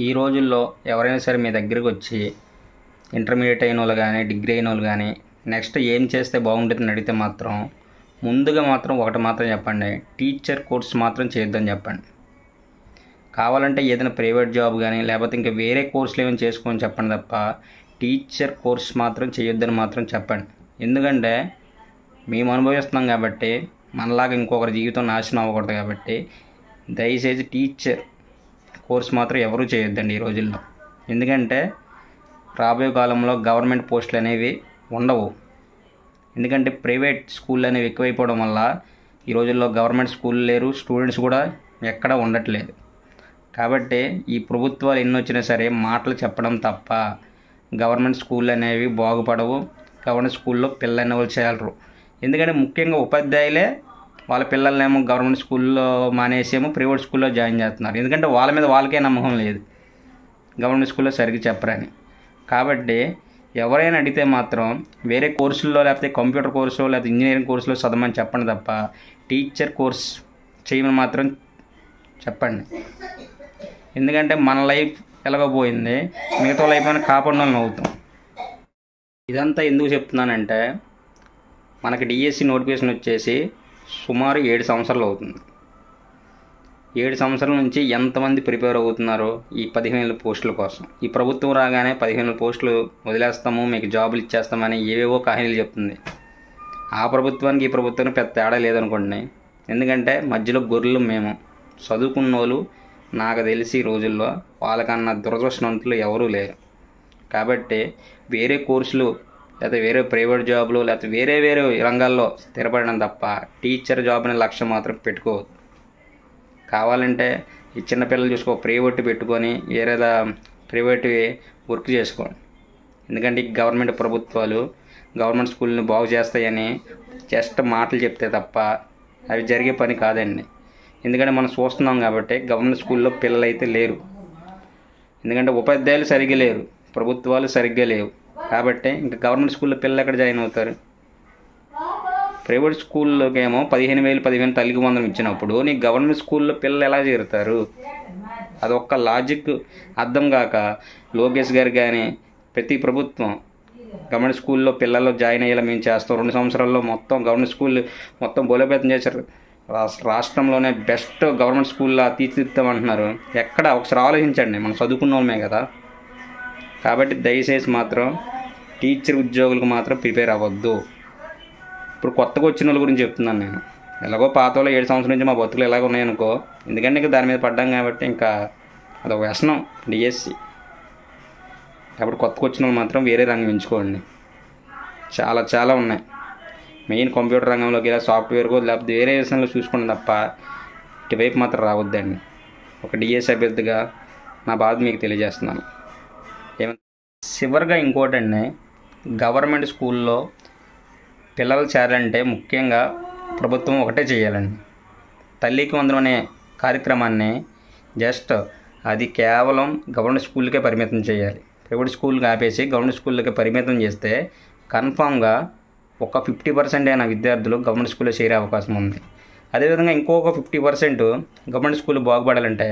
ఈ రోజుల్లో ఎవరైనా సరే మీ దగ్గరికి వచ్చి ఇంటర్మీడియట్ అయిన వాళ్ళు కానీ డిగ్రీ అయిన వాళ్ళు కానీ నెక్స్ట్ ఏం చేస్తే బాగుంటుందని అడిగితే మాత్రం ముందుగా మాత్రం ఒకటి మాత్రం చెప్పండి, టీచర్ కోర్స్ మాత్రం చేయొద్దని చెప్పండి. కావాలంటే ఏదైనా ప్రైవేట్ జాబ్ కానీ లేకపోతే ఇంకా వేరే కోర్సులు ఏమైనా చేసుకోని చెప్పండి తప్ప టీచర్ కోర్స్ మాత్రం చేయొద్దని మాత్రం చెప్పండి. ఎందుకంటే మేము అనుభవిస్తున్నాం కాబట్టి మనలాగా ఇంకొకరి జీవితం నాశనం అవ్వకూడదు కాబట్టి దయచేసి టీచర్ కోర్స్ మాత్రం ఎవరూ చేయొద్దండి ఈ రోజుల్లో. ఎందుకంటే రాబోయే కాలంలో గవర్నమెంట్ పోస్టులు అనేవి ఉండవు. ఎందుకంటే ప్రైవేట్ స్కూళ్ళు అనేవి ఎక్కువైపోవడం వల్ల ఈ రోజుల్లో గవర్నమెంట్ స్కూల్ లేరు, స్టూడెంట్స్ కూడా ఎక్కడా ఉండట్లేదు. కాబట్టి ఈ ప్రభుత్వాలు ఎన్ని వచ్చినా సరే మాటలు చెప్పడం తప్ప గవర్నమెంట్ స్కూళ్ళు అనేవి బాగుపడవు. గవర్నమెంట్ స్కూల్లో పిల్లలు అనేవాళ్ళు చేరరు. ఎందుకంటే ముఖ్యంగా ఉపాధ్యాయులే వాళ్ళ పిల్లల్నేమో గవర్నమెంట్ స్కూల్లో మానేసేమో ప్రైవేట్ స్కూల్లో జాయిన్ చేస్తున్నారు. ఎందుకంటే వాళ్ళ మీద వాళ్ళకే నమ్మకం లేదు, గవర్నమెంట్ స్కూల్లో సరిగ్గా చెప్పరని. కాబట్టి ఎవరైనా అడిగితే మాత్రం వేరే కోర్సుల్లో లేకపోతే కంప్యూటర్ కోర్సులో లేకపోతే ఇంజనీరింగ్ కోర్సులో చదవమని చెప్పండి తప్ప టీచర్ కోర్స్ చేయమని మాత్రం చెప్పండి. ఎందుకంటే మన లైఫ్ ఎలాగోపోయింది, మిగతా లైఫ్ అని కాపాడడం అవుతాం. ఇదంతా ఎందుకు చెప్తున్నానంటే మనకి డిఎస్సి నోటిఫికేషన్ వచ్చేసి సుమారు 7 సంవత్సరాలు అవుతుంది. 7 సంవత్సరాల నుంచి ఎంతమంది ప్రిపేర్ అవుతున్నారో ఈ 15,000 పోస్టుల కోసం. ఈ ప్రభుత్వం రాగానే 15,000 పోస్టులు వదిలేస్తాము, మీకు జాబులు ఇచ్చేస్తామని ఏవేవో కాహినీలు చెప్తుంది. ఆ ప్రభుత్వానికి ఈ ప్రభుత్వానికి పెద్ద తేడా లేదనుకోండి. ఎందుకంటే మధ్యలో గొర్రెలు మేము చదువుకున్న వాళ్ళు నాకు తెలిసి ఈ రోజుల్లో వాళ్ళకన్నా దురదృష్టవంతులు ఎవరూ లేరు. కాబట్టి వేరే కోర్సులు లేకపోతే వేరే ప్రైవేట్ జాబులు లేకపోతే వేరే రంగాల్లో స్థిరపడడం తప్ప టీచర్ జాబ్ అనే లక్ష్యం మాత్రం పెట్టుకోవద్దు. కావాలంటే ఈ చిన్నపిల్లలు చూసుకో ప్రైవేట్ పెట్టుకొని వేరేదా ప్రైవేట్ వర్క్ చేసుకోండి. ఎందుకంటే ఈ గవర్నమెంట్ ప్రభుత్వాలు గవర్నమెంట్ స్కూల్ని బాగు చేస్తాయని జస్ట్ మాటలు చెప్తే తప్ప అవి జరిగే పని కాదండి. ఎందుకంటే మనం చూస్తున్నాం కాబట్టి గవర్నమెంట్ స్కూల్లో పిల్లలు అయితే లేరు. ఎందుకంటే ఉపాధ్యాయులు సరిగ్గా లేరు, ప్రభుత్వాలు సరిగ్గా లేవు. కాబట్టి ఇంకా గవర్నమెంట్ స్కూల్లో పిల్లలు ఎక్కడ జాయిన్ అవుతారు? ప్రైవేట్ స్కూల్లోకి ఏమో 15,000 తల్లికి వందనం ఇచ్చినప్పుడు నీకు గవర్నమెంట్ స్కూల్లో పిల్లలు ఎలా చేరుతారు? అదొక్క లాజిక్ అర్థం కాక లోకేష్ గారు కానీ ప్రతి ప్రభుత్వం గవర్నమెంట్ స్కూల్లో పిల్లల్లో జాయిన్ అయ్యేలా మేము చేస్తాం, 2 సంవత్సరాల్లో మొత్తం గవర్నమెంట్ స్కూల్ మొత్తం బలోపేతం చేశారు, రాష్ట్రంలోనే బెస్ట్ గవర్నమెంట్ స్కూల్లో తీర్చిదిద్దామంటున్నారు. ఎక్కడ ఒకసారి ఆలోచించండి, మనం చదువుకున్న వాళ్ళమే కదా. కాబట్టి దయచేసి మాత్రం టీచర్ ఉద్యోగులకు మాత్రం ప్రిపేర్ అవ్వద్దు. ఇప్పుడు కొత్తగా వచ్చిన వాళ్ళ గురించి చెప్తున్నాను నేను. ఎలాగో పాత వాళ్ళు 7 సంవత్సరాల నుంచి మా బతుకులు ఎలాగ ఉన్నాయనుకో, ఎందుకంటే ఇంకా దాని మీద పడ్డాం కాబట్టి ఇంకా అదొక వ్యసనం డిఎస్సి. కాబట్టి కొత్తగా వచ్చిన వాళ్ళు మాత్రం వేరే రంగం ఎంచుకోండి. చాలా ఉన్నాయి. మెయిన్ కంప్యూటర్ రంగంలోకి ఇలా సాఫ్ట్వేర్కో లేకపోతే వేరే విషయంలో చూసుకోండి తప్ప ఇటువైపు మాత్రం రావద్దండి. ఒక డిఎస్సి అభ్యర్థిగా నా బాధ మీకు తెలియజేస్తున్నాను. చివరిగా ఇంకోటండి, గవర్నమెంట్ స్కూల్లో పిల్లలు చేరాలంటే ముఖ్యంగా ప్రభుత్వం ఒకటే చేయాలండి, తల్లికి వందనం అనే కార్యక్రమాన్ని జస్ట్ అది కేవలం గవర్నమెంట్ స్కూల్కే పరిమితం చేయాలి. ప్రైవేట్ స్కూల్కి ఆపేసి గవర్నమెంట్ స్కూల్కే పరిమితం చేస్తే కన్ఫామ్గా ఒక 50% అయిన విద్యార్థులు గవర్నమెంట్ స్కూల్లో చేరే అవకాశం ఉంది. అదేవిధంగా ఇంకొక 50% గవర్నమెంట్ స్కూల్ బాగుపడాలంటే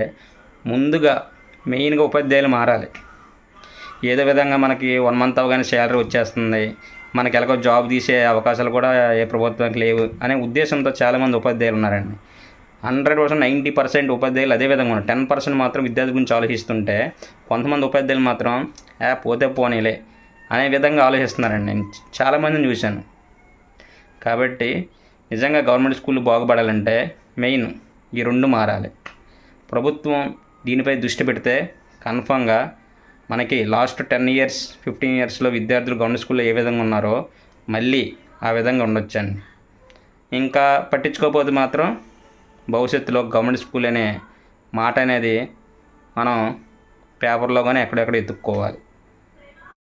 ముందుగా మెయిన్గా ఉపాధ్యాయులు మారాలి. ఏదో విధంగా మనకి 1 మంత్ అవగానే శాలరీ వచ్చేస్తుంది, మనకి ఎలాగో జాబ్ తీసే అవకాశాలు కూడా ఏ ప్రభుత్వానికి లేవు అనే ఉద్దేశంతో చాలామంది ఉపాధ్యాయులు ఉన్నారండి. 100% 90% ఉపాధ్యాయులు అదే విధంగా ఉన్నారు. 10% మాత్రం విద్యార్థి గురించి ఆలోచిస్తుంటే కొంతమంది ఉపాధ్యాయులు మాత్రం పోతే పోనీలే అనే విధంగా ఆలోచిస్తున్నారండి. నేను చాలామందిని చూశాను. కాబట్టి నిజంగా గవర్నమెంట్ స్కూల్ బాగుపడాలంటే మెయిన్ ఈ 2 మారాలి. ప్రభుత్వం దీనిపై దృష్టి పెడితే కన్ఫామ్గా మనకి లాస్ట్ 10 years 15 yearsలో విద్యార్థులు గవర్నమెంట్ స్కూల్లో ఏ విధంగా ఉన్నారో మళ్ళీ ఆ విధంగా ఉండొచ్చండి. ఇంకా పట్టించుకోకపోతే మాత్రం భవిష్యత్తులో గవర్నమెంట్ స్కూల్ అనే మాట అనేది మనం పేపర్లో కానీ ఎక్కడెక్కడ ఎత్తుక్కోవాలి.